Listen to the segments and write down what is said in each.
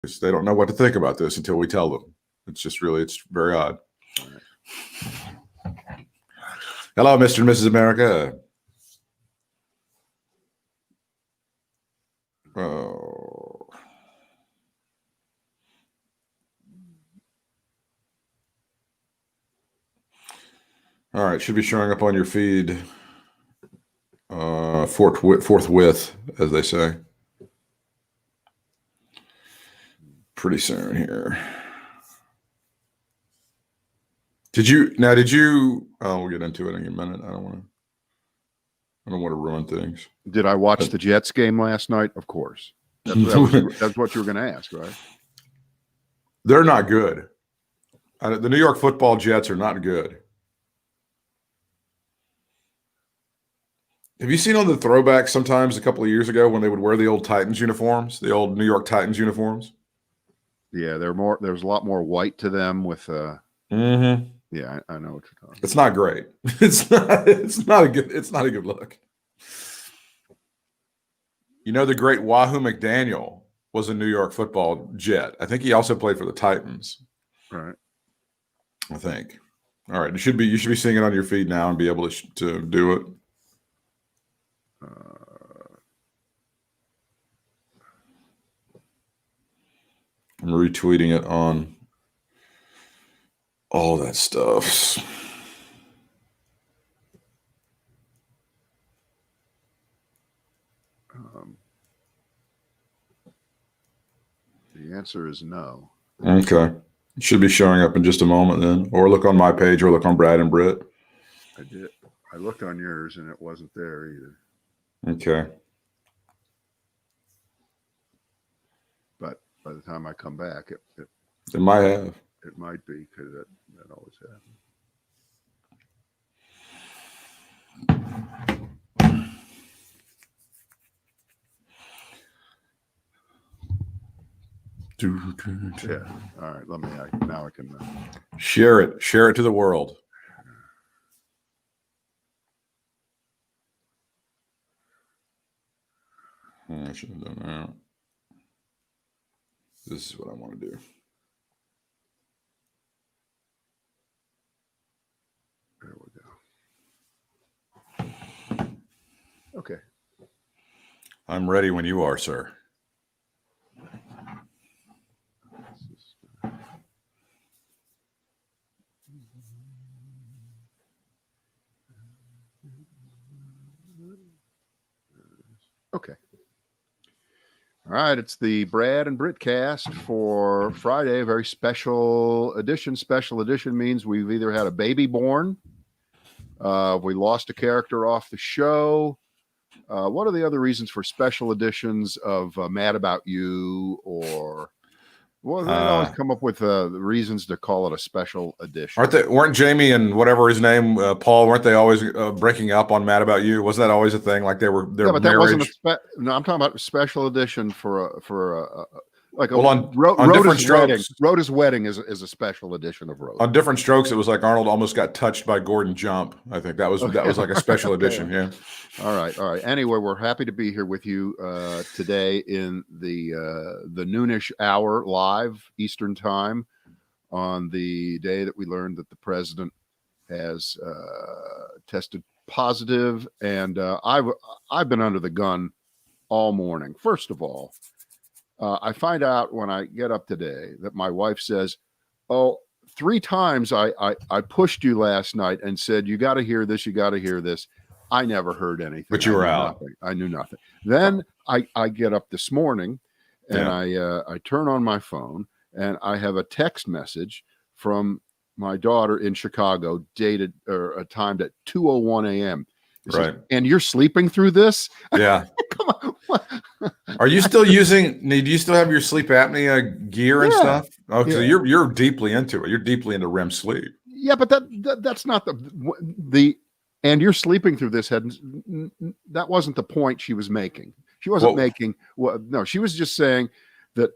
because they don't know what to think about this until we tell them. It's very odd. Hello, Mr. and Mrs. America. Oh. All right, should be showing up on your feed forthwith, as they say. Pretty soon here. Did you we'll get into it in a minute. I don't want to ruin things. Did I watch the Jets game last night? Of course. That's what you were going to ask, right? They're not good. The New York Football Jets are not good. Have you seen on the throwbacks sometimes a couple of years ago when they would wear the old Titans uniforms, the old New York Titans uniforms? Yeah, there's a lot more white to them with Mm-hmm. Yeah, I know what you're talking about. It's not great. It's not a good look. You know, the great Wahoo McDaniel was a New York Football Jet. I think he also played for the Titans. Right. I think. All right. You should be seeing it on your feed now and be able to do it. I'm retweeting it on all that stuff. The answer is no. Okay. It should be showing up in just a moment then. Or look on my page or look on Brad and Britt. I did. I looked on yours and it wasn't there either. Okay. But by the time I come back, It might have. It might be, because that always happens. Yeah. All right. Now I can share it. Share it to the world. I should have done that. This is what I want to do. There we go. Okay. I'm ready when you are, sir. Okay. All right. It's the Brad and Britt cast for Friday, a very special edition. Special edition means we've either had a baby born, we lost a character off the show. What are the other reasons for special editions of Mad About You? Or well, they always come up with the reasons to call it a special edition. Weren't Jamie and whatever his name, Paul? Weren't they always breaking up on Mad About You? Wasn't that always a thing? Like they were. Yeah, but that wasn't no. I'm talking about a special edition for Rhoda's wedding is a special edition of Rhoda. On Different Strokes, it was like Arnold almost got touched by Gordon Jump. I think that was like a special edition. Yeah. All right. Anyway, we're happy to be here with you today in the noonish hour live Eastern time on the day that we learned that the president has tested positive, and I've been under the gun all morning. First of all, I find out when I get up today that my wife says, "Oh, 3 times I pushed you last night and said you got to hear this, you got to hear this." I never heard anything. But you were out. Nothing. I knew nothing. Then I get up this morning and I turn on my phone and I have a text message from my daughter in Chicago, dated or timed at 2:01 a.m. Right. And you're sleeping through this? Yeah. Come on. What? Are you still do you still have your sleep apnea gear and stuff? Oh, so you're deeply into it. You're deeply into REM sleep. Yeah, but that's not the and you're sleeping through this that wasn't the point she was making. She wasn't making no, she was just saying that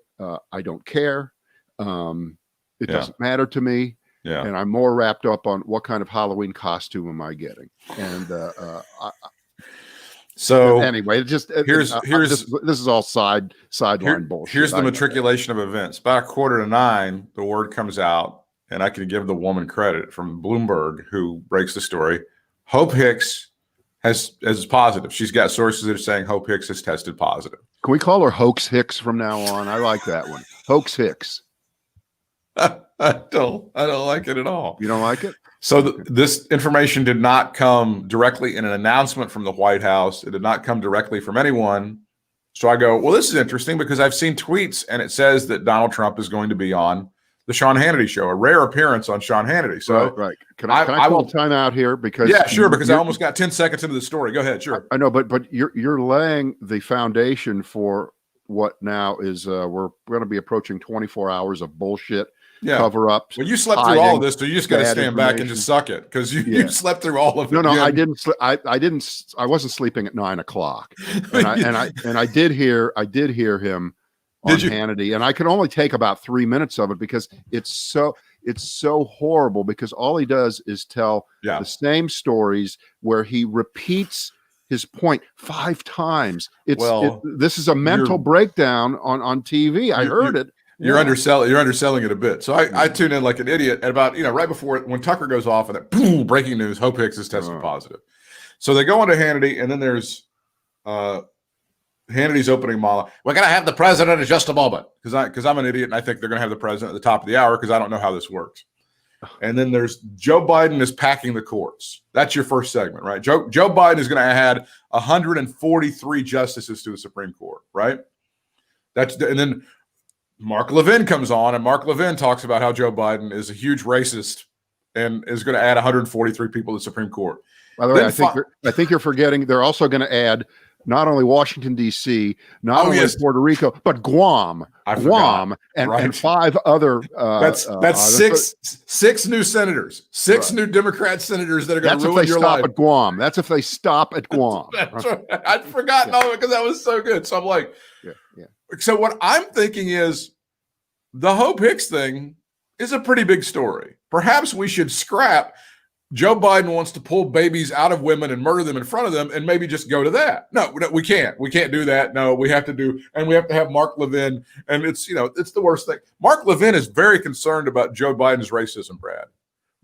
I don't care. It doesn't matter to me. Yeah. And I'm more wrapped up on what kind of Halloween costume am I getting. And So anyway, this is all sideline bullshit. Here's the matriculation of events. About 8:45, the word comes out, and I can give the woman credit from Bloomberg, who breaks the story. Hope Hicks is positive. She's got sources that are saying Hope Hicks has tested positive. Can we call her Hoax Hicks from now on? I like that one. Hoax Hicks. I don't like it at all. You don't like it? So this information did not come directly in an announcement from the White House. It did not come directly from anyone. So I go, well, this is interesting because I've seen tweets and it says that Donald Trump is going to be on the Sean Hannity show, a rare appearance on Sean Hannity. So right. Can I call time out here? Because sure, because I almost got 10 seconds into the story. Go ahead. Sure. I know, but you're laying the foundation for what now is we're going to be approaching 24 hours of bullshit. Cover ups. Well, you slept through all of this, so you just got to stand back and just suck it because you slept through all of it. No, I didn't. I wasn't sleeping at 9 o'clock, and I did hear him on Hannity, and I could only take about 3 minutes of it because it's so horrible. Because all he does is tell the same stories where he repeats his point 5 times. This is a mental breakdown on TV. I heard it. You're underselling it a bit. So I tune in like an idiot at about, right before when Tucker goes off and that boom, breaking news, Hope Hicks is tested positive. So they go into Hannity and then there's Hannity's opening monologue. We're going to have the president in just a moment because I'm an idiot and I think they're going to have the president at the top of the hour because I don't know how this works. And then there's Joe Biden is packing the courts. That's your first segment, right? Joe Biden is going to add 143 justices to the Supreme Court, right? And then Mark Levin comes on, and Mark Levin talks about how Joe Biden is a huge racist and is going to add 143 people to the Supreme Court. By the way, I think you're forgetting they're also going to add not only Washington, D.C., not only Puerto Rico, but Guam. And 5 other. That's six new senators, new Democrat senators that are going to ruin your life. At Guam. That's if they stop at Guam. That's right. I'd forgotten all of it because that was so good. So I'm like, So what I'm thinking is the Hope Hicks thing is a pretty big story. Perhaps we should scrap Joe Biden wants to pull babies out of women and murder them in front of them and maybe just go to that. No, we can't. We can't do that. No, we have to have Mark Levin. And it's the worst thing. Mark Levin is very concerned about Joe Biden's racism, Brad.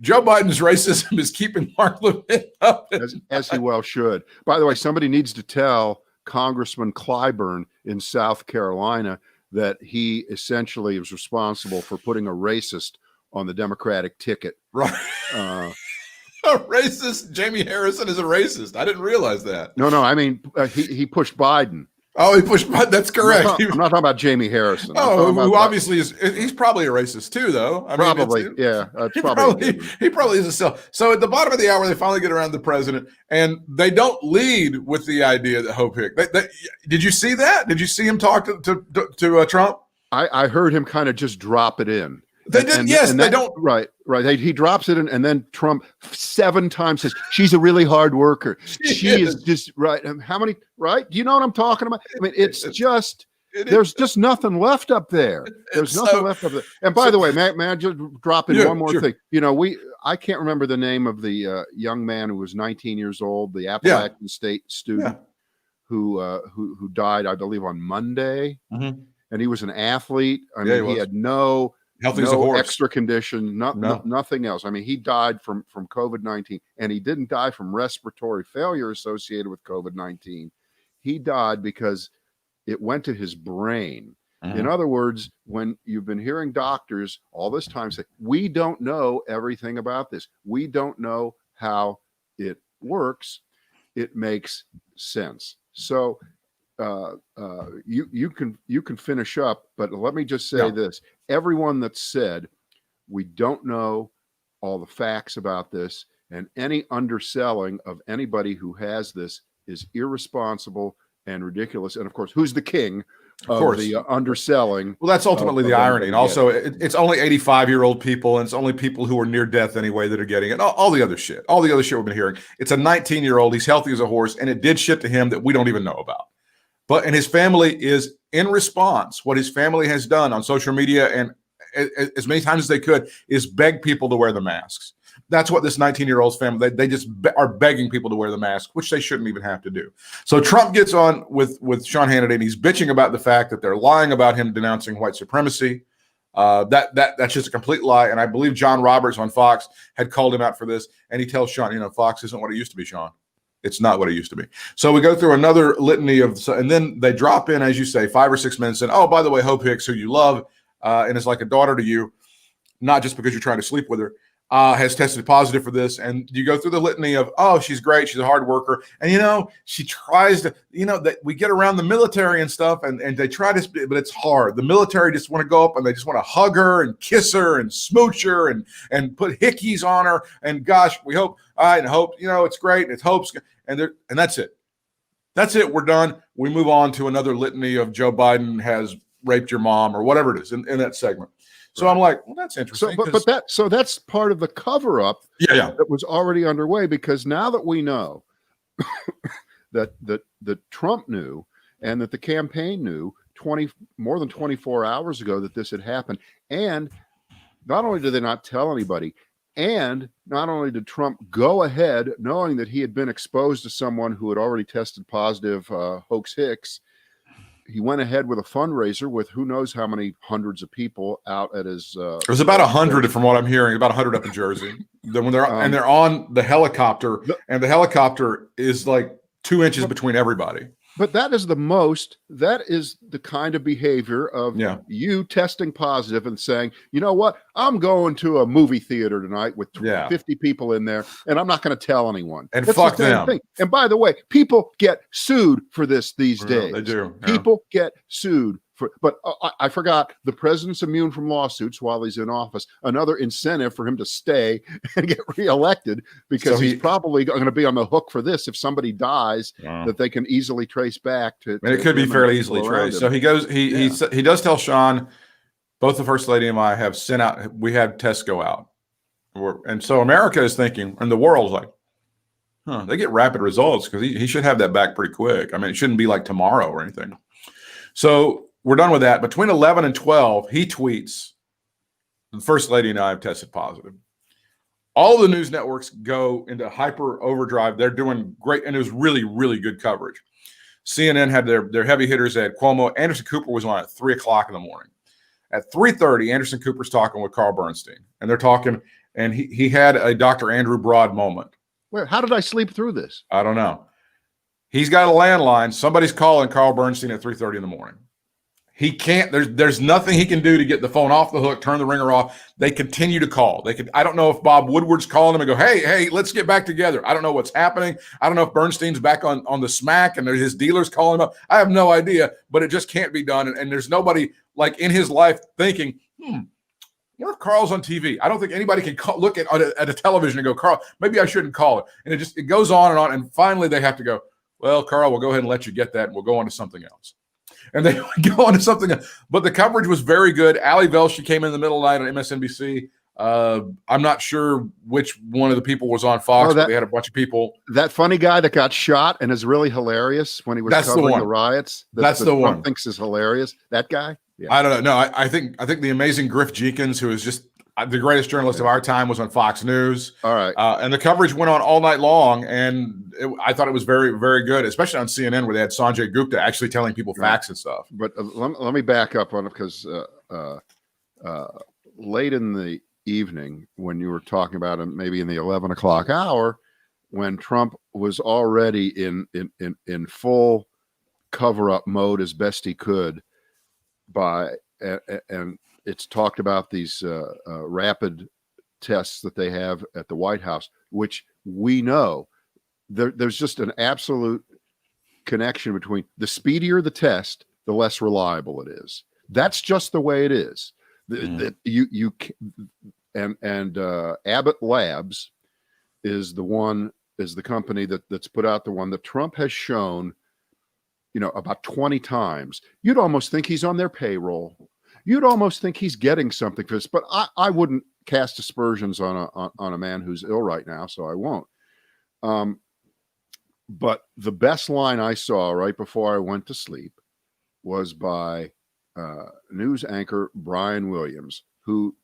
Joe Biden's racism is keeping Mark Levin up. As he well should. By the way, somebody needs to tell Congressman Clyburn in South Carolina that he essentially is responsible for putting a racist on the Democratic ticket. Right. A racist? Jamie Harrison is a racist. I didn't realize that. No. I mean, he pushed Biden. Oh, he pushed Biden. That's correct. I'm not talking about Jamie Harrison. Who obviously is. He's probably a racist too, though. He probably is a self. So at the bottom of the hour, they finally get around the president, and they don't lead with the idea that Hope Hicks. Did you see that? Did you see him talk to Trump? I heard him kind of just drop it in. They did, yes. They don't. Right. He drops it in, and then Trump 7 times says, she's a really hard worker. She is just, right. How many, right? Do you know what I'm talking about? I mean, there's just nothing left up there. There's nothing left up there. And by the way, may I just drop in one more thing? I can't remember the name of the young man who was 19 years old, the Appalachian State student who died, I believe, on Monday. Mm-hmm. And he was an athlete. I mean, he had no extra condition, nothing else. I mean, he died from COVID-19, and he didn't die from respiratory failure associated with COVID-19. He died because it went to his brain. Mm-hmm. In other words, when you've been hearing doctors all this time say, we don't know everything about this, we don't know how it works, it makes sense. So you can finish up, but let me just say this. Everyone that said we don't know all the facts about this, and any underselling of anybody who has this is irresponsible and ridiculous. And of course, who's the king of the underselling? Well, that's ultimately the irony. And also, it's only 85-year-old people, and it's only people who are near death anyway that are getting it. All the other shit we've been hearing. It's a 19-year-old. He's healthy as a horse, and it did shit to him that we don't even know about. And his family is in response. What his family has done on social media and as many times as they could is beg people to wear the masks. That's what this 19-year-old's family, they just are begging people to wear the mask, which they shouldn't even have to do. So Trump gets on with Sean Hannity, and he's bitching about the fact that they're lying about him denouncing white supremacy. That's just a complete lie. And I believe John Roberts on Fox had called him out for this. And he tells Sean, Fox isn't what it used to be, Sean. It's not what it used to be. So we go through another litany and then they drop in, as you say, 5 or 6 minutes and, oh, by the way, Hope Hicks, who you love, and is like a daughter to you, not just because you're trying to sleep with her, has tested positive for this. And you go through the litany of, oh, she's great. She's a hard worker. And, she tries to, that we get around the military and stuff and they try to, but it's hard. The military just want to go up and they just want to hug her and kiss her and smooch her and put hickeys on her. And gosh, we hope, it's great. It's hopes. And that's it. That's it. We're done. We move on to another litany of Joe Biden has raped your mom or whatever it is in that segment. So I'm like, well, that's interesting. So that's part of the cover-up that was already underway, because now that we know that Trump knew and that the campaign knew more than 24 hours ago that this had happened, and not only did they not tell anybody, and not only did Trump go ahead knowing that he had been exposed to someone who had already tested positive, Hoax Hicks, he went ahead with a fundraiser with who knows how many hundreds of people out at his. It was about 100, from what I'm hearing, about 100 up in Jersey. Then when they're on the helicopter, and the helicopter is like 2 inches between everybody. But that is the kind of behavior of you testing positive and saying, you know what, I'm going to a movie theater tonight with 50 people in there, and I'm not going to tell anyone. And that's fuck them. Thing. And by the way, people get sued for this these days. They do. People get sued. But I forgot, the president's immune from lawsuits while he's in office. Another incentive for him to stay and get reelected, because he's probably going to be on the hook for this if somebody dies that they can easily trace back to. And it could be fairly easily traced. So he goes. He does tell Sean, both the First Lady and I have sent out. We had tests go out, and so America is thinking, and the world's like, they get rapid results because he should have that back pretty quick. I mean, it shouldn't be like tomorrow or anything. So we're done with that. Between 11 and 12, he tweets, the First Lady and I have tested positive. All the news networks go into hyper overdrive. They're doing great, and it was really, really good coverage. CNN had their heavy hitters. They had Cuomo. Anderson Cooper was on at 3 o'clock in the morning. At 3:30, Anderson Cooper's talking with Carl Bernstein, and they're talking, and he had a Dr. Andrew Broad moment. Wait, how did I sleep through this? I don't know. He's got a landline. Somebody's calling Carl Bernstein at 3:30 in the morning. He can't, there's nothing he can do to get the phone off the hook, turn the ringer off. They continue to call. I don't know if Bob Woodward's calling him and go, hey, let's get back together. I don't know what's happening. I don't know if Bernstein's back on the smack and his dealers calling him up. I have no idea, but it just can't be done. And there's nobody like in his life thinking, what if Carl's on TV? I don't think anybody can look at a television and go, Carl, maybe I shouldn't call it. And it goes on and on. And finally they have to go, well, Carl, we'll go ahead and let you get that. And we'll go on to something else. And they go on to something else. But the coverage was very good. Ali Velshi came in the middle of the night on MSNBC. I'm not sure which one of the people was on Fox, but they had a bunch of people. That funny guy that got shot and is really hilarious when he was covering the riots. That's the one. Trump thinks is hilarious. That guy? Yeah. I don't know. No, I think the amazing Griff Jenkins, who is just the greatest journalist of our time, was on Fox News. All right. And the coverage went on all night long, and I thought it was very, very good, especially on CNN, where they had Sanjay Gupta actually telling people facts and stuff. But let me back up on it, because late in the evening, when you were talking about him, maybe in the 11 o'clock hour, when Trump was already in full cover-up mode as best he could, and it's talked about these rapid tests that they have at the White House, which we know there's just an absolute connection between the speedier the test, the less reliable it is. That's just the way it is. Abbott Labs is the company that's put out the one that Trump has shown, about 20 times. You'd almost think he's on their payroll. You'd almost think he's getting something for this, but I wouldn't cast aspersions on a man who's ill right now, so I won't. But the best line I saw right before I went to sleep was by news anchor Brian Williams, who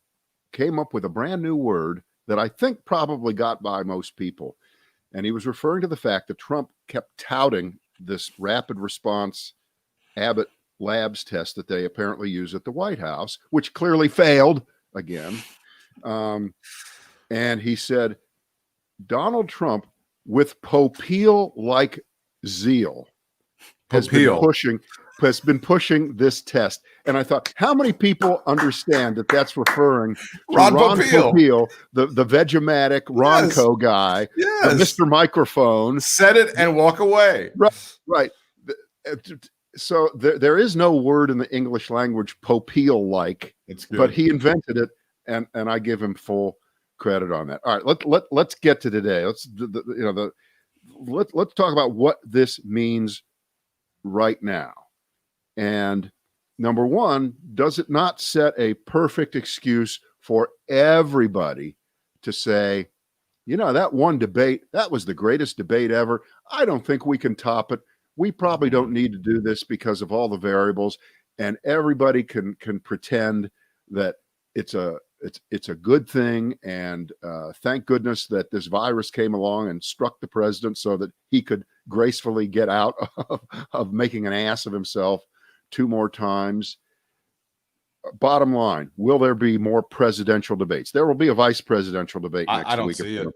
came up with a brand new word that I think probably got by most people. And he was referring to the fact that Trump kept touting this rapid response Abbott Labs test that they apparently use at the White House, which clearly failed again. And he said, Donald Trump, with Popeil-like zeal, has been pushing this test. And I thought, how many people understand that that's referring to Ron Popeil, the Vegematic Ronco guy, the Mr. Microphone. Set it and walk away. Right. So there is no word in the English language Popeil-like, but he invented it, and I give him full credit on that. All right, let's get to today. Let's talk about what this means right now. And number one, does it not set a perfect excuse for everybody to say, that one debate, that was the greatest debate ever. I don't think we can top it. We probably don't need to do this because of all the variables, and everybody can pretend that it's a good thing. And thank goodness that this virus came along and struck the president so that he could gracefully get out of making an ass of himself 2 more times. Bottom line, will there be more presidential debates? There will be a vice presidential debate next week. I don't see it.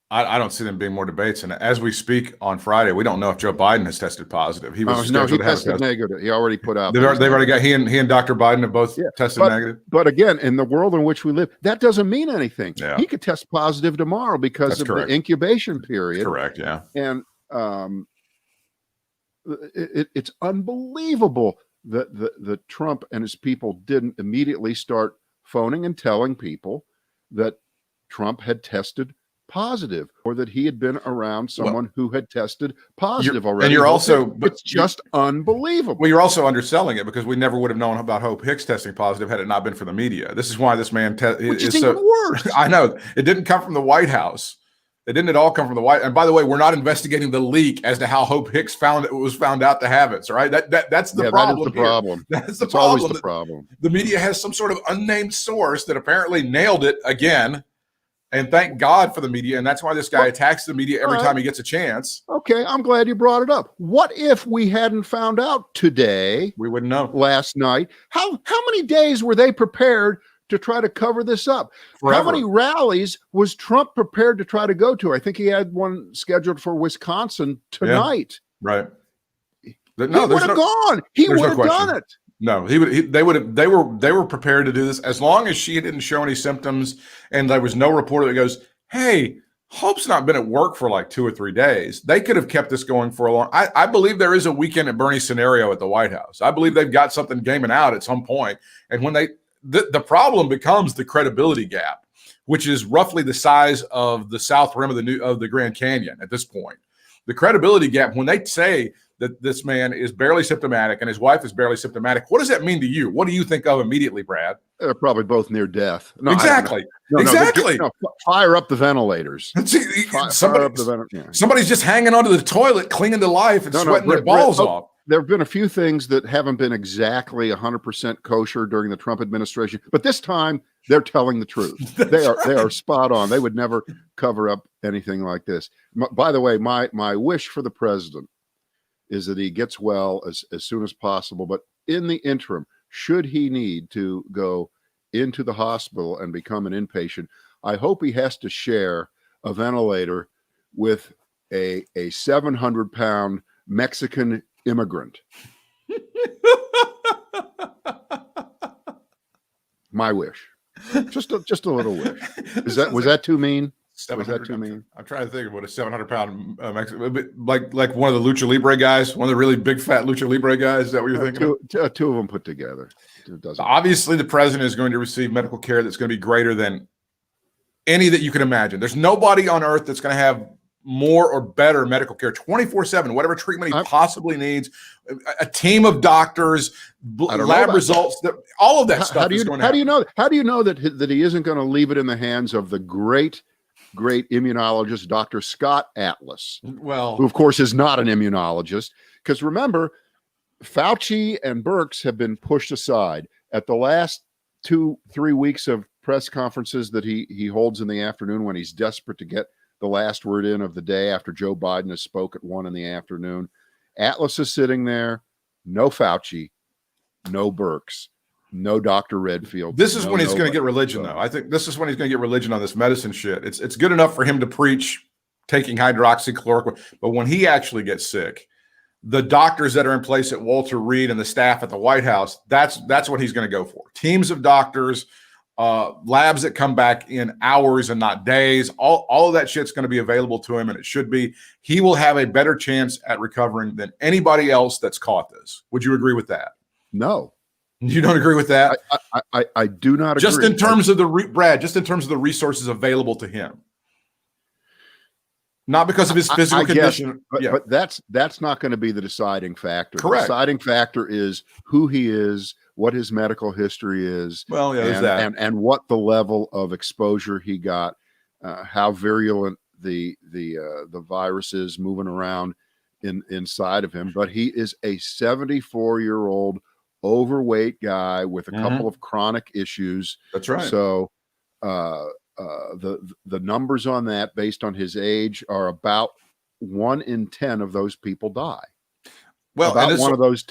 I don't see them being more debates. And as we speak on Friday, we don't know if Joe Biden has tested positive. He tested negative. He already put out. They've already got he and Dr. Biden have both tested negative. But again, in the world in which we live, that doesn't mean anything. Yeah. He could test positive tomorrow because of the incubation period. Correct. Yeah. And it's unbelievable that Trump and his people didn't immediately start phoning and telling people that Trump had tested positive, or that he had been around someone who had tested positive already. And it's just unbelievable. Well, you're also underselling it, because we never would have known about Hope Hicks testing positive had it not been for the media. This is why this man is even worse. I know it didn't come from the White House. It didn't at all come from the White. And by the way, we're not investigating the leak as to how Hope Hicks was found out to have it. All right, that's the problem. That is the problem. That's the it's problem. Always the problem. The media has some sort of unnamed source that apparently nailed it again. And thank God for the media. And that's why this guy attacks the media every time he gets a chance. Okay, I'm glad you brought it up. What if we hadn't found out today? We wouldn't know. Last night. How many days were they prepared to try to cover this up? Forever. How many rallies was Trump prepared to try to go to? I think he had one scheduled for Wisconsin tonight. Yeah, right. He would have gone. He would have done it. No, they were prepared to do this as long as she didn't show any symptoms and there was no reporter that goes, hey, Hope's not been at work for like 2 or 3 days. They could have kept this going for a long. I believe there is a weekend at Bernie scenario at the White House. I believe they've got something gaming out at some point. And when the problem becomes the credibility gap, which is roughly the size of the south rim of the Grand Canyon at this point. The credibility gap, when they say that this man is barely symptomatic and his wife is barely symptomatic, what does that mean to you? What do you think of immediately, Brad? They're probably both near death. No, exactly. Exactly. Fire up the ventilators. Somebody's just hanging onto the toilet, clinging to life and sweating their balls off. There have been a few things that haven't been exactly 100% kosher during the Trump administration, but this time they're telling the truth. They are spot on. They would never cover up anything like this. By the way, my wish for the president is that he gets well as soon as possible. But in the interim, should he need to go into the hospital and become an inpatient, I hope he has to share a ventilator with a 700-pound Mexican immigrant. My wish. Just a little wish. Was that too mean? Was that too mean? I'm trying to think of what a 700-pound Mexican, like one of the Lucha Libre guys, one of the really big fat Lucha Libre guys. Is that what you're thinking? Two of them put together. Obviously, the president is going to receive medical care that's going to be greater than any that you can imagine. There's nobody on earth that's going to have more or better medical care 24/7, whatever treatment he possibly needs, a team of doctors, lab results, all of that stuff. How do you know that he isn't going to leave it in the hands of the great immunologist, Dr. Scott Atlas, who of course is not an immunologist? Because remember, Fauci and Birx have been pushed aside. At the last 2-3 weeks of press conferences that he holds in the afternoon when he's desperate to get the last word in of the day after Joe Biden has spoke at 1 p.m. Atlas is sitting there, no Fauci, no Birx, no Dr. Redfield. This is when he's going to get religion, though. I think this is when he's going to get religion on this medicine shit. It's good enough for him to preach taking hydroxychloroquine, but when he actually gets sick, the doctors that are in place at Walter Reed and the staff at the White House, that's what he's going to go for. Teams of doctors, labs that come back in hours and not days. All of that shit's going to be available to him, and it should be. He will have a better chance at recovering than anybody else that's caught this. Would you agree with that? No. You don't agree with that? I do not agree. Just in terms of Brad, just in terms of the resources available to him. Not because of his physical condition. But that's not going to be the deciding factor. Correct. The deciding factor is who he is, what his medical history is, there's that. And what the level of exposure he got, how virulent the virus is moving around inside of him. But he is a 74-year-old overweight guy with a couple of chronic issues. That's right. So the numbers on that, based on his age, are about 1 in 10 of those people die. Well, about and one of those.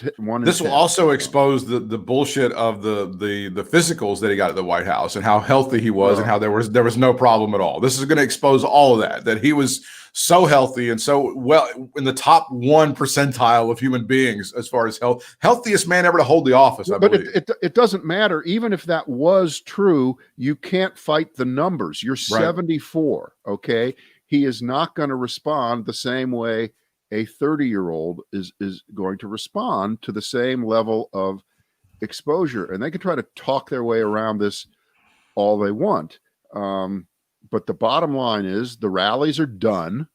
This will also expose the bullshit of the physicals that he got at the White House and how healthy he was and how there was no problem at all. This is going to expose all of that he was so healthy and so well in the top 1 percentile of human beings as far as healthiest man ever to hold the office. I believe. It doesn't matter. Even if that was true, you can't fight the numbers. You're 74. Okay, he is not going to respond the same way a 30-year-old is going to respond to the same level of exposure. And they can try to talk their way around this all they want. But the bottom line is the rallies are done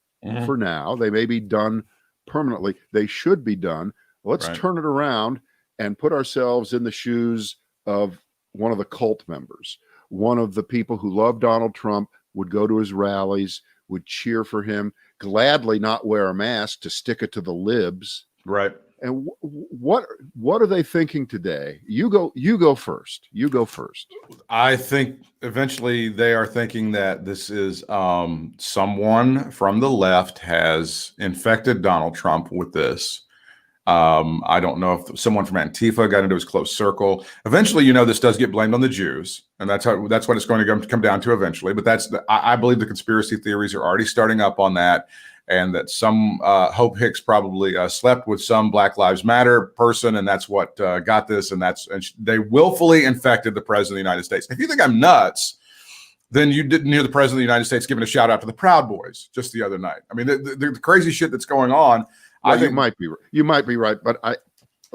for now. They may be done permanently. They should be done. Let's turn it around and put ourselves in the shoes of one of the cult members. One of the people who love Donald Trump would go to his rallies, would cheer for him, gladly not wear a mask to stick it to the libs. Right. And what are they thinking today? You go first. You go first. I think eventually they are thinking that this is someone from the left has infected Donald Trump with this. I don't know if someone from Antifa got into his close circle. Eventually, this does get blamed on the Jews, and that's what it's going to come down to eventually. But I believe the conspiracy theories are already starting up on that, and that some Hope Hicks probably slept with some Black Lives Matter person, and that's what got this. And they willfully infected the president of the United States. If you think I'm nuts, then you didn't hear the president of the United States giving a shout out to the Proud Boys just the other night. I mean, the crazy shit that's going on. Well, I think you might be right, but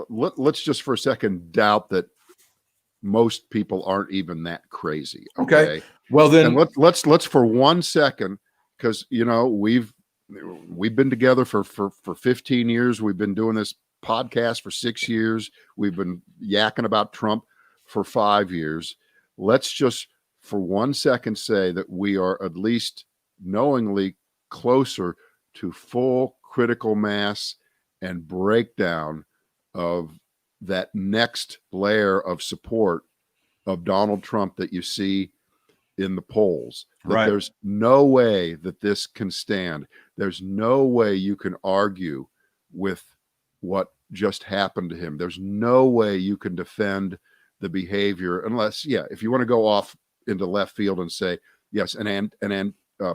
let's just for a second doubt that most people aren't even that crazy. Okay. Well, then let's for 1 second, because we've been together for 15 years. We've been doing this podcast for 6 years. We've been yakking about Trump for 5 years. Let's just for 1 second say that we are at least knowingly closer to full critical mass and breakdown of that next layer of support of Donald Trump that you see in the polls. That there's no way that this can stand. There's no way you can argue with what just happened to him. There's no way you can defend the behavior unless, if you want to go off into left field and say, yes, an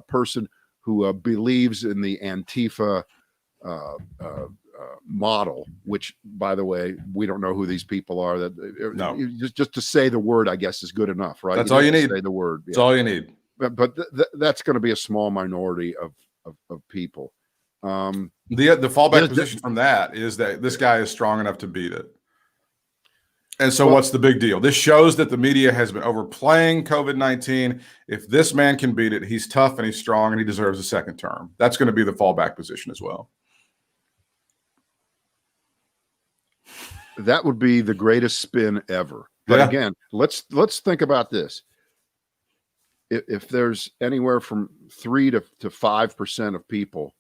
person who believes in the Antifa model, which, by the way, we don't know who these people are. Just to say the word, I guess, is good enough, right? That's all you need. Say the word. That's all you need. But that's going to be a small minority of people. The fallback position from that is that this guy is strong enough to beat it. And so what's the big deal? This shows that the media has been overplaying COVID-19. If this man can beat it, he's tough and he's strong and he deserves a second term. That's going to be the fallback position as well. That would be the greatest spin ever. But again, let's think about this. If there's anywhere from 3 to 5% of people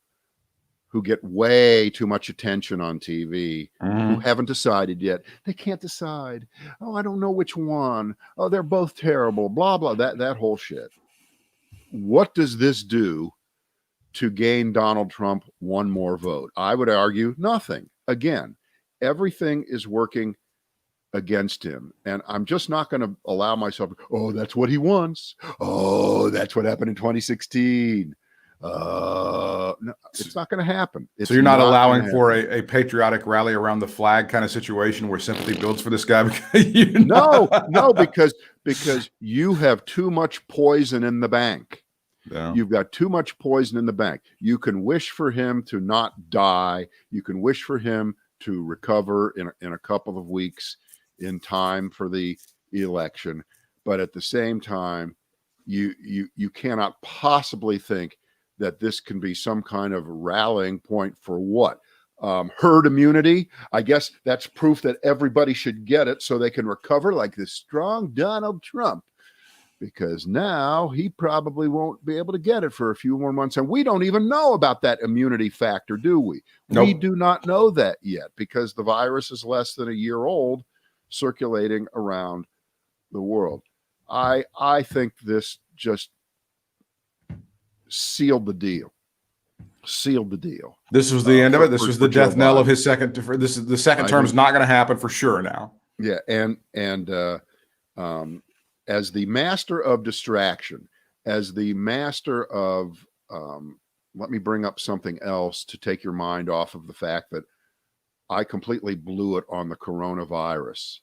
who get way too much attention on TV, who haven't decided yet. They can't decide. Oh, I don't know which one. Oh, they're both terrible. Blah, blah, that whole shit. What does this do to gain Donald Trump one more vote? I would argue nothing. Again, everything is working against him. And I'm just not going to allow myself, oh, that's what he wants. Oh, that's what happened in 2016. No, it's not going to happen. So you're not allowing for a patriotic rally around the flag kind of situation where sympathy builds for this guy? No, because you have too much poison in the bank. Yeah. You've got too much poison in the bank. You can wish for him to not die. You can wish for him to recover in a couple of weeks in time for the election. But at the same time, you cannot possibly think that this can be some kind of rallying point for what? Herd immunity. I guess that's proof that everybody should get it so they can recover like this strong Donald Trump, because now he probably won't be able to get it for a few more months. And we don't even know about that immunity factor, do we? Nope. We do not know that yet because the virus is less than a year old, circulating around the world. I think this just sealed the deal. This was the end of it. This was the death knell of his second. This is the second term is not going to happen for sure now. Yeah, and as the master of distraction, as the master of let me bring up something else to take your mind off of the fact that I completely blew it on the coronavirus.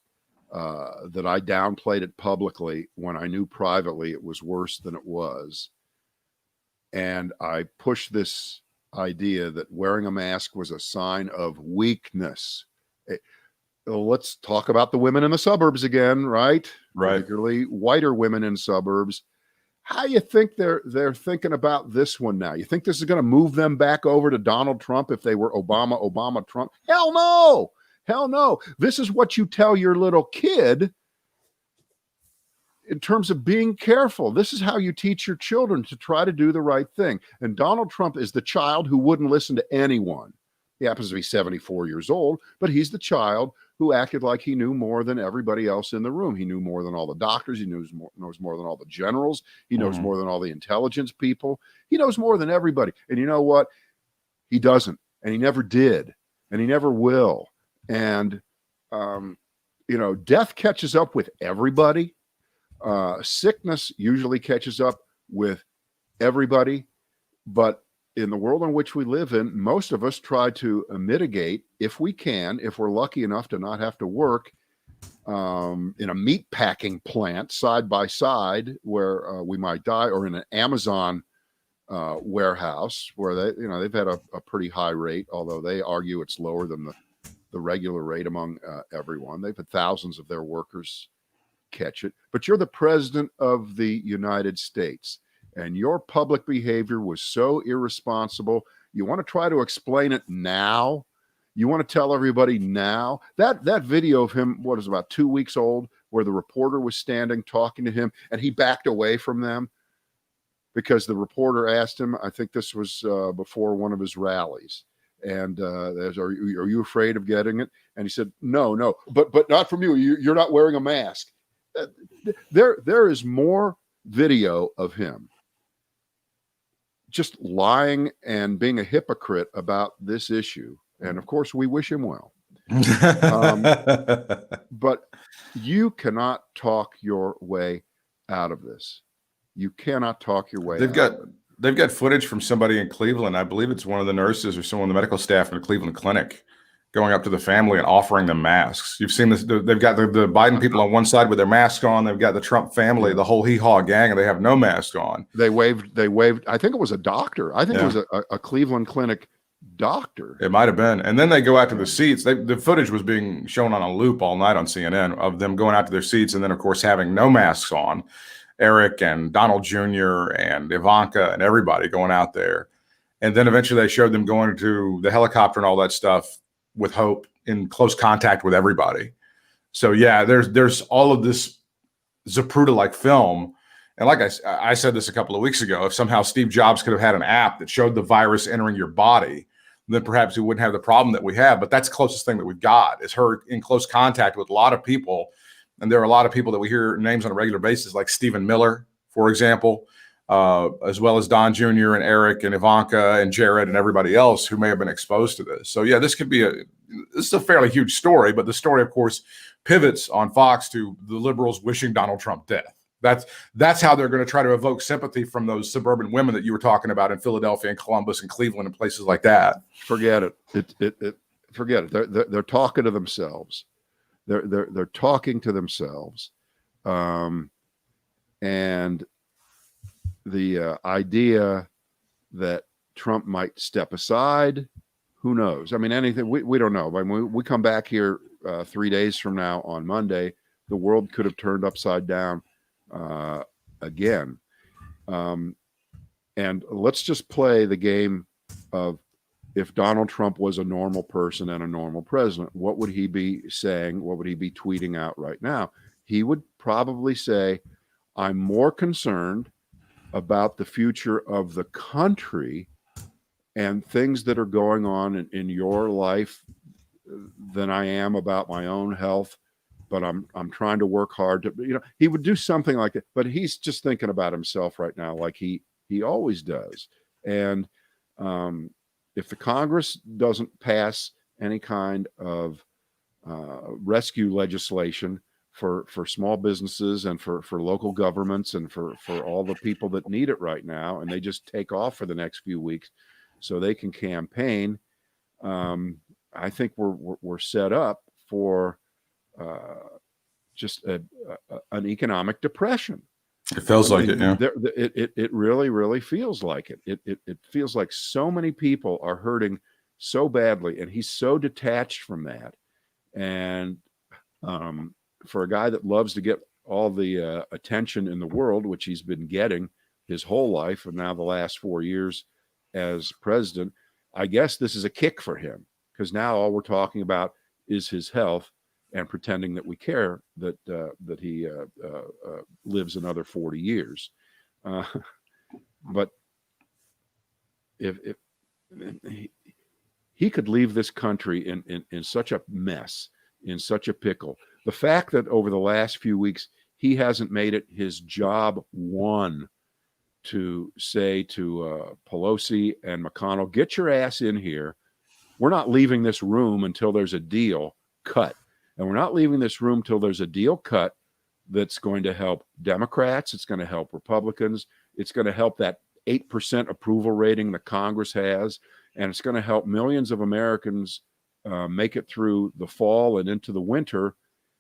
That I downplayed it publicly when I knew privately it was worse than it was. And I pushed this idea that wearing a mask was a sign of weakness. Let's talk about the women in the suburbs again, right? Particularly whiter women in suburbs. How you think they're thinking about this one now? You think this is going to move them back over to Donald Trump if they were Obama, Trump? Hell no. Hell no. This is what you tell your little kid in terms of being careful. This is how you teach your children to try to do the right thing. And Donald Trump is the child who wouldn't listen to anyone. He happens to be 74 years old, but he's the child who acted like he knew more than everybody else in the room. He knew more than all the doctors. He knows more than all the generals. He knows more than all the intelligence people. He knows more than everybody. And you know what? He doesn't. And he never did. And he never will. And, death catches up with everybody. Sickness usually catches up with everybody. But in the world in which we live in, most of us try to mitigate, if we can, if we're lucky enough to not have to work in a meat packing plant side by side where we might die, or in an Amazon warehouse where they've had a pretty high rate, although they argue it's lower than the regular rate among everyone. They've had thousands of their workers catch it. But you're the president of the United States, and your public behavior was so irresponsible. You want to try to explain it now? You want to tell everybody now? That video of him, what is about 2 weeks old, where the reporter was standing talking to him, and he backed away from them because the reporter asked him, I think this was before one of his rallies, and are you afraid of getting it? And he said, no, but not from you. You're not wearing a mask. There is more video of him just lying and being a hypocrite about this issue. And of course, we wish him well. But you cannot talk your way out of this. You cannot talk your way out of it. They've got footage from somebody in Cleveland. I believe it's one of the nurses or someone on the medical staff in the Cleveland clinic going up to the family and offering them masks. You've seen this. They've got the Biden people on one side with their masks on. They've got the Trump family, the whole hee-haw gang, and they have no mask on. They waved. I think it was a doctor. I think it was a Cleveland clinic doctor. It might have been. And then they go out to the seats. The footage was being shown on a loop all night on CNN of them going out to their seats and then, of course, having no masks on. Eric and Donald Jr. and Ivanka and everybody going out there. And then eventually they showed them going to the helicopter and all that stuff with Hope in close contact with everybody. So yeah, there's all of this Zapruder-like film. And like I said this a couple of weeks ago, if somehow Steve Jobs could have had an app that showed the virus entering your body, then perhaps we wouldn't have the problem that we have. But that's the closest thing that we've got, is her in close contact with a lot of people. And there are a lot of people that we hear names on a regular basis, like Stephen Miller, for example, as well as Don Jr. and Eric and Ivanka and Jared and everybody else who may have been exposed to this. So yeah, this is a fairly huge story, but the story, of course, pivots on Fox to the liberals wishing Donald Trump death. That's how they're going to try to evoke sympathy from those suburban women that you were talking about in Philadelphia and Columbus and Cleveland and places like that. Forget it. Forget it. They're talking to themselves. They're talking to themselves, and the idea that Trump might step aside, who knows? I mean, anything. We don't know. I mean, we come back here 3 days from now on Monday, the world could have turned upside down again. And let's just play the game of, if Donald Trump was a normal person and a normal president, what would he be saying? What would he be tweeting out right now? He would probably say, I'm more concerned about the future of the country and things that are going on in your life than I am about my own health. But I'm trying to work hard to, he would do something like that. But he's just thinking about himself right now, like he always does. And if the Congress doesn't pass any kind of rescue legislation for small businesses and for local governments and for all the people that need it right now, and they just take off for the next few weeks so they can campaign, I think we're set up for just an economic depression. It feels like it, yeah. It really, really feels like it. It feels like so many people are hurting so badly, and he's so detached from that. And for a guy that loves to get all the attention in the world, which he's been getting his whole life, and now the last 4 years as president, I guess this is a kick for him, because now all we're talking about is his health and pretending that we care that he lives another 40 years. But if he could leave this country in such a mess, in such a pickle, the fact that over the last few weeks he hasn't made it his job one to say to Pelosi and McConnell, get your ass in here. We're not leaving this room until there's a deal cut. And we're not leaving this room till there's a deal cut that's going to help Democrats. It's going to help Republicans. It's going to help that 8% approval rating that Congress has. And it's going to help millions of Americans make it through the fall and into the winter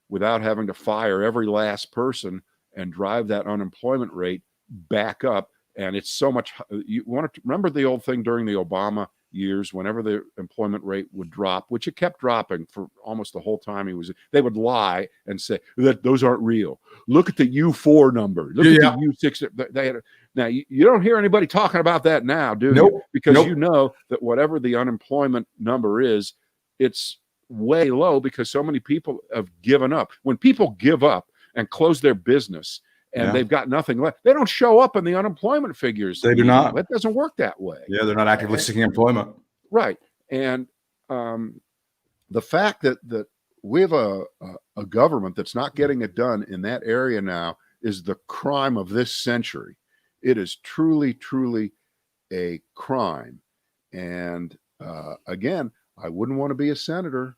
without having to fire every last person and drive that unemployment rate back up. And it's so much, you want to remember the old thing during the Obama years, whenever the employment rate would drop, which it kept dropping for almost the whole time they would lie and say that those aren't real. Look at the U4 number. Look at the U6. Now you don't hear anybody talking about that now, do you? Because you know that whatever the unemployment number is, it's way low because so many people have given up. When people give up and close their business and they've got nothing left, they don't show up in the unemployment figures. They do not. It doesn't work that way. Yeah, they're not actively seeking employment. Right. And the fact that we have a government that's not getting it done in that area now is the crime of this century. It is truly, truly a crime. And again, I wouldn't want to be a senator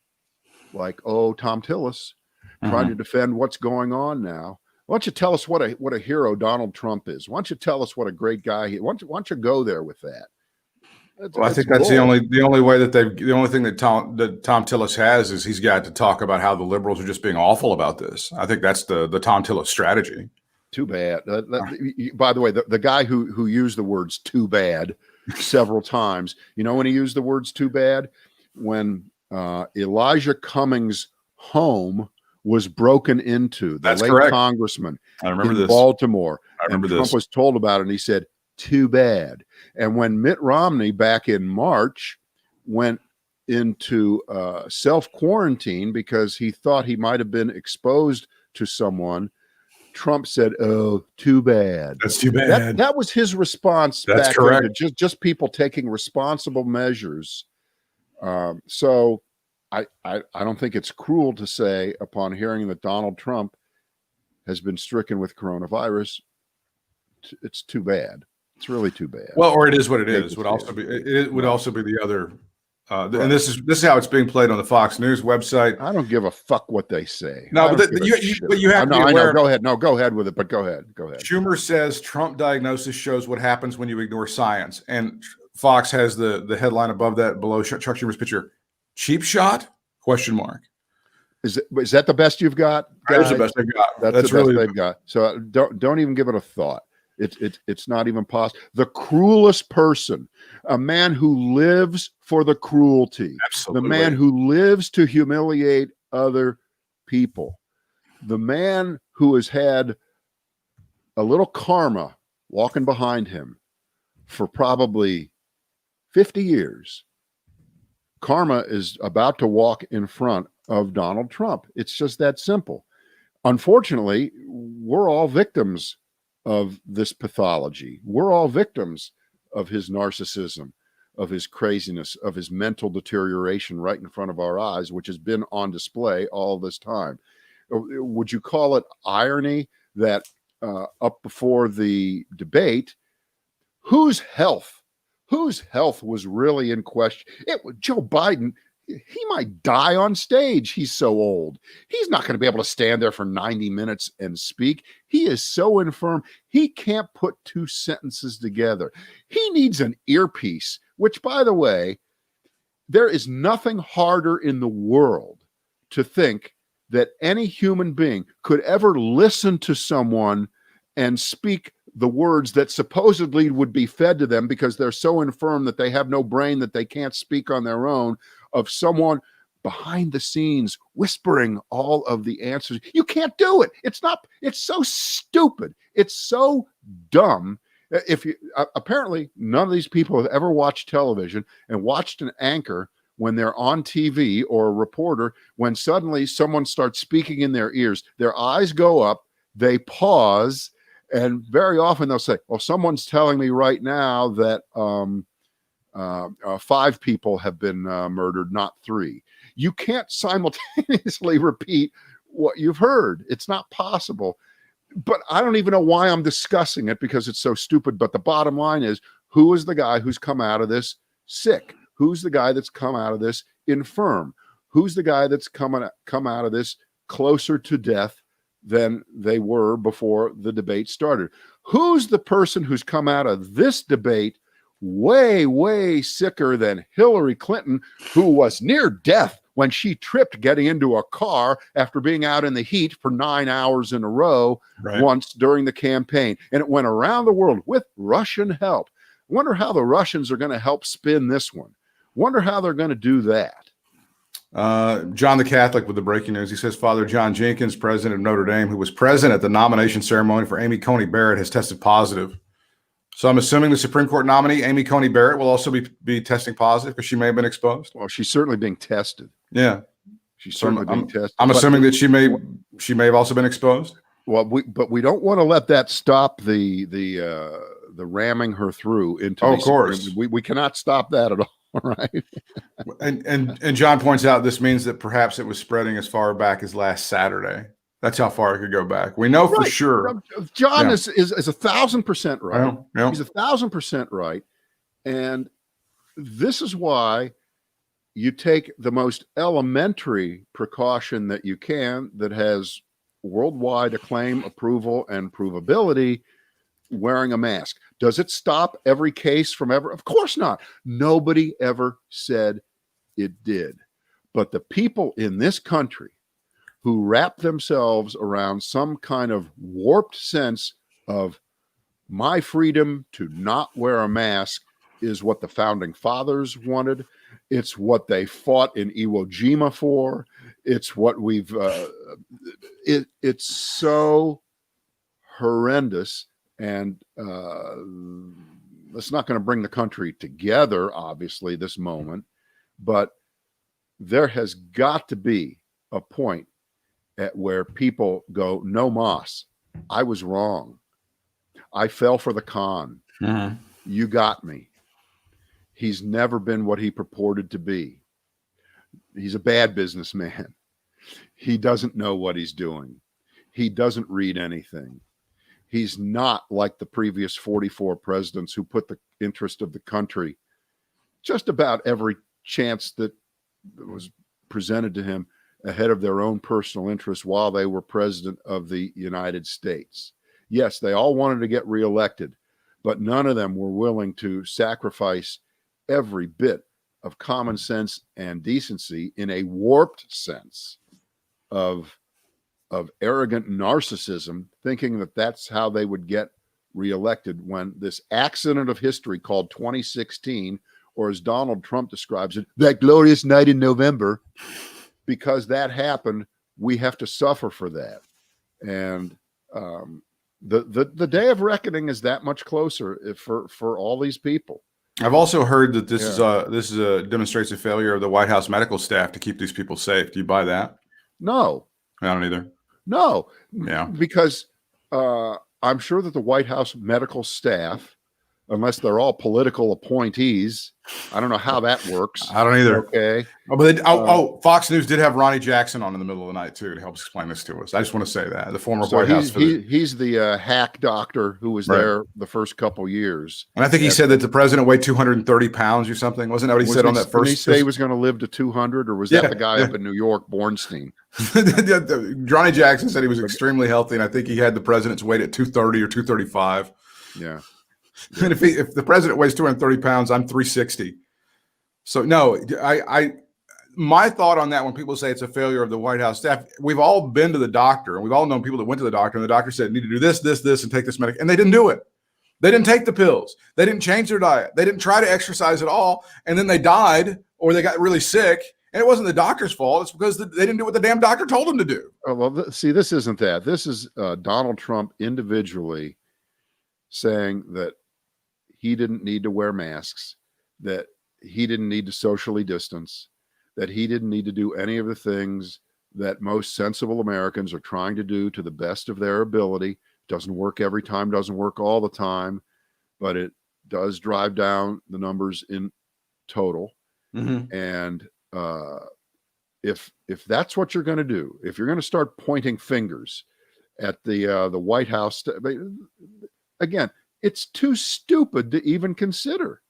like, Tom Tillis, trying to defend what's going on now. Why don't you tell us what a hero Donald Trump is? Why don't you tell us what a great guy he? Why don't you go there with that? Well, I think that's the only way that the only thing that Tom Tillis has is he's got to talk about how the liberals are just being awful about this. I think that's the Tom Tillis strategy. Too bad. By the way, the guy who used the words "too bad" several times. You know when he used the words "too bad"? When Elijah Cummings' home was broken into, the late correct. Congressman I remember in this. Baltimore. I remember and Trump was told about it, and he said, too bad. And when Mitt Romney back in March went into self-quarantine because he thought he might have been exposed to someone, Trump said, oh, too bad. That's too bad. That was his response. That's back correct. Just people taking responsible measures So I don't think it's cruel to say, upon hearing that Donald Trump has been stricken with coronavirus, it's too bad. It's really too bad. Well, or it is what it is. Would also be it would also be the other. And this is how it's being played on the Fox News website. I don't give a fuck what they say. No, but you have to be aware. Go ahead. No, go ahead with it. But go ahead. Schumer says Trump diagnosis shows what happens when you ignore science, and Fox has the headline above that, below Chuck Schumer's picture. Cheap shot? Question mark. Is that the best you've got? That's the best they've got. That's the really best they've got. So don't even give it a thought. It's not even possible. The cruelest person, a man who lives for the cruelty, absolutely. The man who lives to humiliate other people, the man who has had a little karma walking behind him for probably 50 years. Karma is about to walk in front of Donald Trump. It's just that simple. Unfortunately, we're all victims of this pathology. We're all victims of his narcissism, of his craziness, of his mental deterioration right in front of our eyes, which has been on display all this time. Would you call it irony that up before the debate, whose health was really in question? Joe Biden, he might die on stage. He's so old. He's not going to be able to stand there for 90 minutes and speak. He is so infirm. He can't put two sentences together. He needs an earpiece, which, by the way, there is nothing harder in the world to think that any human being could ever listen to someone and speak the words that supposedly would be fed to them because they're so infirm that they have no brain, that they can't speak on their own, of someone behind the scenes whispering all of the answers. You can't do it. It's so stupid. It's so dumb. Apparently none of these people have ever watched television and watched an anchor when they're on TV, or a reporter, when suddenly someone starts speaking in their ears, their eyes go up, they pause, and very often they'll say, well, someone's telling me right now that 5 people have been murdered, not 3. You can't simultaneously repeat what you've heard. It's not possible. But I don't even know why I'm discussing it, because it's so stupid. But the bottom line is, who is the guy who's come out of this sick? Who's the guy that's come out of this infirm? Who's the guy that's come out of this closer to death than they were before the debate started? Who's the person who's come out of this debate way, way sicker than Hillary Clinton, who was near death when she tripped getting into a car after being out in the heat for 9 hours in a row once during the campaign? And it went around the world with Russian help. Wonder how the Russians are going to help spin this one. Wonder how they're going to do that. John the Catholic with the breaking news. He says Father John Jenkins, president of Notre Dame, who was present at the nomination ceremony for Amy Coney Barrett, has tested positive. So I'm assuming the Supreme Court nominee, Amy Coney Barrett, will also be testing positive because she may have been exposed. Well, she's certainly being tested. Yeah. She's certainly being tested. I'm assuming that she may have also been exposed. Well, but we don't want to let that stop the ramming her through into. Oh, of course. We cannot stop that at all. Right. And John points out this means that perhaps it was spreading as far back as last Saturday. That's how far it could go back. We know for sure. John is 1,000% right. Yeah. He's 1,000% right. And this is why you take the most elementary precaution that you can, that has worldwide acclaim, approval, and provability: wearing a mask. Does it stop every case from ever? Of course not. Nobody ever said it did. But the people in this country who wrap themselves around some kind of warped sense of my freedom to not wear a mask is what the founding fathers wanted. It's what they fought in Iwo Jima for. It's what we've, it's so horrendous. And it's not going to bring the country together, obviously, this moment, but there has got to be a point at where people go, no mas, I was wrong. I fell for the con. Mm-hmm. You got me. He's never been what he purported to be. He's a bad businessman. He doesn't know what he's doing. He doesn't read anything. He's not like the previous 44 presidents who put the interest of the country just about every chance that was presented to him ahead of their own personal interests while they were president of the United States. Yes, they all wanted to get reelected, but none of them were willing to sacrifice every bit of common sense and decency in a warped sense of arrogant narcissism, thinking that that's how they would get reelected when this accident of history called 2016, or as Donald Trump describes it, that glorious night in November, because that happened, we have to suffer for that. And the day of reckoning is that much closer for all these people. I've also heard that this demonstrates a failure of the White House medical staff to keep these people safe. Do you buy that? No. I don't either. No. Yeah. Because I'm sure that the White House medical staff, unless they're all political appointees, I don't know how that works. I don't either. Okay. Oh, but Fox News did have Ronnie Jackson on in the middle of the night too to help explain this to us. I just want to say that the former White House. He's the hack doctor who was there the first couple years, and I think he said that the president weighed 230 pounds or something. Wasn't that what he said on that first? Did he say he was going to live to 200, or was that the guy up in New York, Bornstein? Ronnie Jackson said he was extremely healthy, and I think he had the president's weight at 230 or 235. Yeah. And if the president weighs 230 pounds, I'm 360. So no, my thought on that, when people say it's a failure of the White House staff, we've all been to the doctor and we've all known people that went to the doctor, and the doctor said, need to do this, this, this, and take this medication. And they didn't do it. They didn't take the pills. They didn't change their diet. They didn't try to exercise at all. And then they died, or they got really sick. And it wasn't the doctor's fault. It's because they didn't do what the damn doctor told them to do. Oh, well, see, this isn't that. This is Donald Trump individually saying that he didn't need to wear masks, that he didn't need to socially distance, that he didn't need to do any of the things that most sensible Americans are trying to do to the best of their ability. Doesn't work every time, doesn't work all the time, but it does drive down the numbers in total. Mm-hmm. And if that's what you're going to do, if you're going to start pointing fingers at the White House, again, it's too stupid to even consider.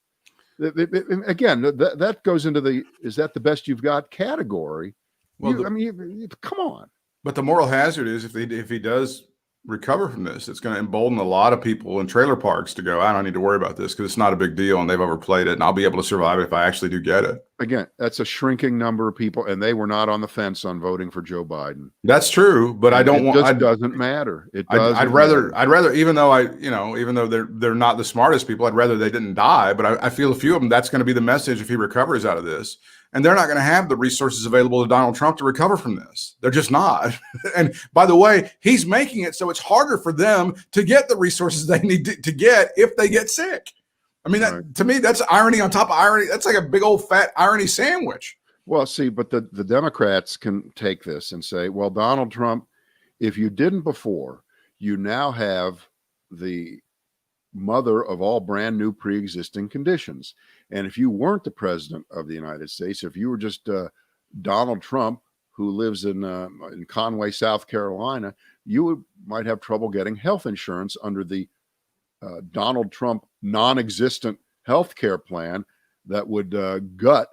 Again, that goes into the "is that the best you've got" category. Well, come on. But the moral hazard is if he does recover from this, it's going to embolden a lot of people in trailer parks to go, I don't need to worry about this because it's not a big deal and they've overplayed it, and I'll be able to survive it if I actually do get it. Again, that's a shrinking number of people, and they were not on the fence on voting for Joe Biden. That's true, but I don't want. It doesn't matter. It doesn't. I'd rather, even though they're not the smartest people, I'd rather they didn't die. But I feel a few of them, that's going to be the message if he recovers out of this. And they're not going to have the resources available to Donald Trump to recover from this. They're just not. And by the way, he's making it so it's harder for them to get the resources they need to get if they get sick. I mean, to me, that's irony on top of irony. That's like a big old fat irony sandwich. Well, see, but the Democrats can take this and say, well, Donald Trump, if you didn't before, you now have the mother of all brand new pre-existing conditions. And if you weren't the president of the United States, if you were just Donald Trump, who lives in Conway, South Carolina, you might have trouble getting health insurance under the Donald Trump non-existent health care plan that would gut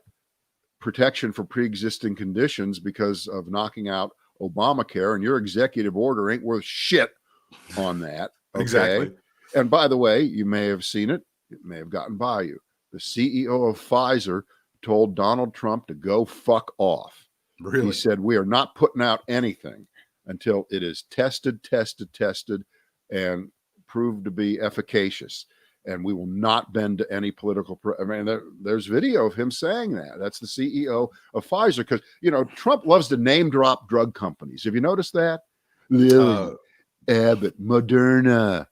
protection for pre-existing conditions because of knocking out Obamacare. And your executive order ain't worth shit on that. Okay? Exactly. And by the way, you may have seen it. It may have gotten by you. The CEO of Pfizer told Donald Trump to go fuck off. Really? He said, we are not putting out anything until it is tested, and proved to be efficacious. And we will not bend to any political. There's video of him saying that. That's the CEO of Pfizer. Because, Trump loves to name drop drug companies. Have you noticed that? Lilly, Abbott, Moderna,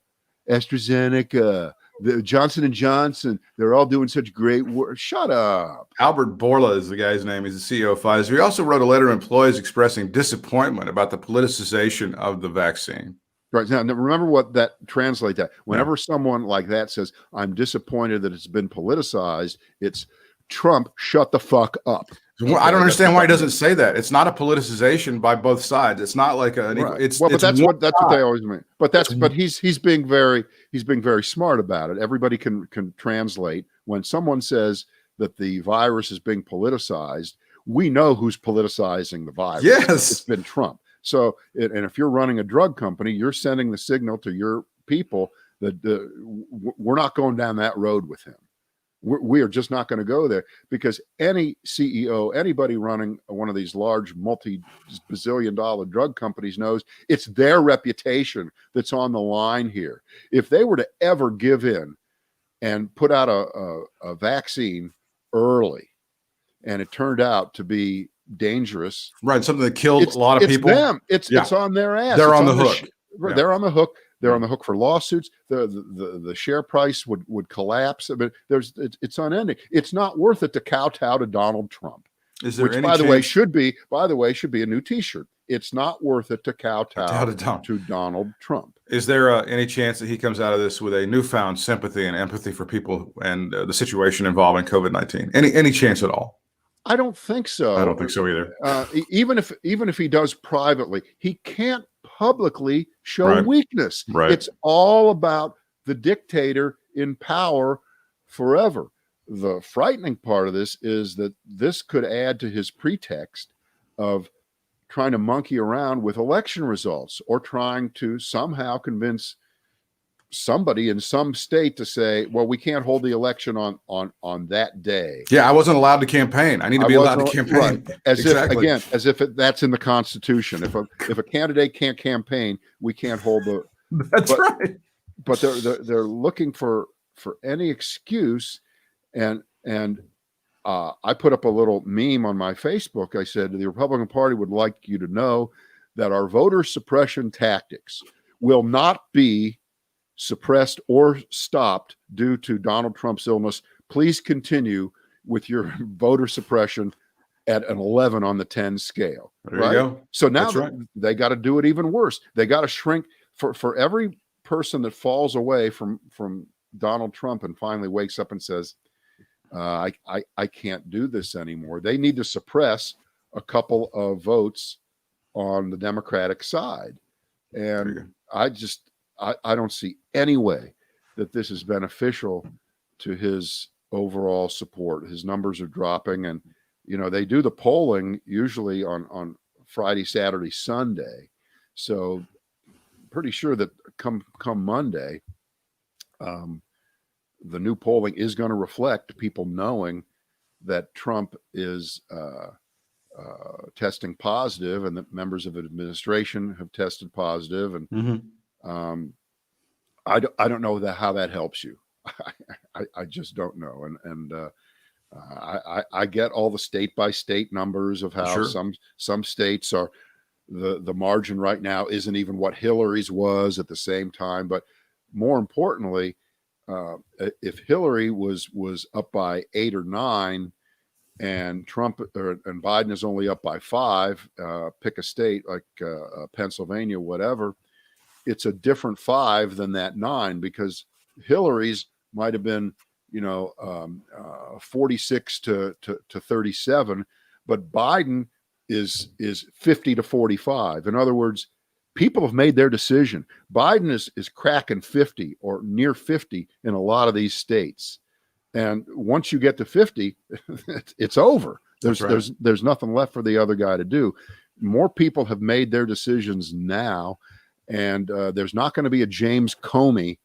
AstraZeneca, the Johnson & Johnson, they're all doing such great work. Shut up. Albert Bourla is the guy's name. He's the CEO of Pfizer. He also wrote a letter to employees expressing disappointment about the politicization of the vaccine. Right. Now, remember what that translate that. Whenever someone like that says, I'm disappointed that it's been politicized, it's Trump, shut the fuck up. Well, I don't understand why he doesn't say that. It's not a politicization by both sides. It's not like an equal. Right. Well, but that's what they always mean. But he's being very smart about it. Everybody can translate when someone says that the virus is being politicized. We know who's politicizing the virus. Yes, it's been Trump. So, and if you're running a drug company, you're sending the signal to your people that we're not going down that road with him. We are just not going to go there, because any CEO, anybody running one of these large multi-bazillion-dollar drug companies knows it's their reputation that's on the line here. If they were to ever give in and put out a vaccine early, and it turned out to be dangerous, right? Something that killed a lot of people. It's on their ass. They're on the hook. They're on the hook. They're on the hook for lawsuits. The share price would collapse. I mean, it's unending. It's not worth it to kowtow to Donald Trump. Is there which, any by the chance... way, should be a new T-shirt. It's not worth it to kowtow to Donald Trump. Is there any chance that he comes out of this with a newfound sympathy and empathy for people and the situation involving COVID-19? Any chance at all? I don't think so. I don't think so either. Even if he does privately, he can't publicly show weakness. Right. It's all about the dictator in power forever. The frightening part of this is that this could add to his pretext of trying to monkey around with election results, or trying to somehow convince somebody in some state to say, well, we can't hold the election on that day. Yeah, I wasn't allowed to campaign. I need to be allowed to campaign. Right. As if that's in the Constitution. If a candidate can't campaign, we can't hold the. Right. But they're looking for any excuse, and I put up a little meme on my Facebook. I said, the Republican Party would like you to know that our voter suppression tactics will not be suppressed or stopped due to Donald Trump's illness. Please continue with your voter suppression at an 11 on the 10 scale. There you go. So now they got to do it even worse. They got to shrink for every person that falls away from Donald Trump and finally wakes up and says, I can't do this anymore. They need to suppress a couple of votes on the Democratic side. And I don't see any way that this is beneficial to his overall support. His numbers are dropping, and they do the polling usually on Friday, Saturday, Sunday. So pretty sure that come Monday, the new polling is going to reflect people knowing that Trump is testing positive, and that members of administration have tested positive, and I don't know how that helps you. I just don't know. And I get all the state by state numbers of how some states are, the margin right now isn't even what Hillary's was at the same time. But more importantly, if Hillary was up by 8 or 9, and Trump and Biden is only up by 5, pick a state like Pennsylvania, whatever, it's a different 5 than that 9, because Hillary's might have been, 46 to 37, but Biden is 50 to 45. In other words, people have made their decision. Biden is cracking 50 or near 50 in a lot of these states. And once you get to 50, it's over. There's nothing left for the other guy to do. More people have made their decisions now, and there's not going to be a James Comey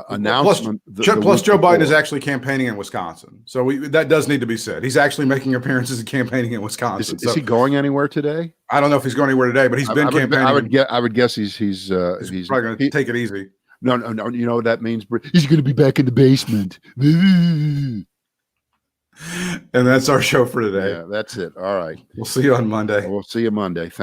announcement. Plus, Joe Biden is actually campaigning in Wisconsin, so that does need to be said. He's actually making appearances and campaigning in Wisconsin. Is he going anywhere today? I don't know if he's going anywhere today, but he's been campaigning. I would guess he's probably going to take it easy. No. You know what that means? He's going to be back in the basement. And that's our show for today. Yeah, that's it. All right. We'll see you on Monday. We'll see you Monday. Thanks.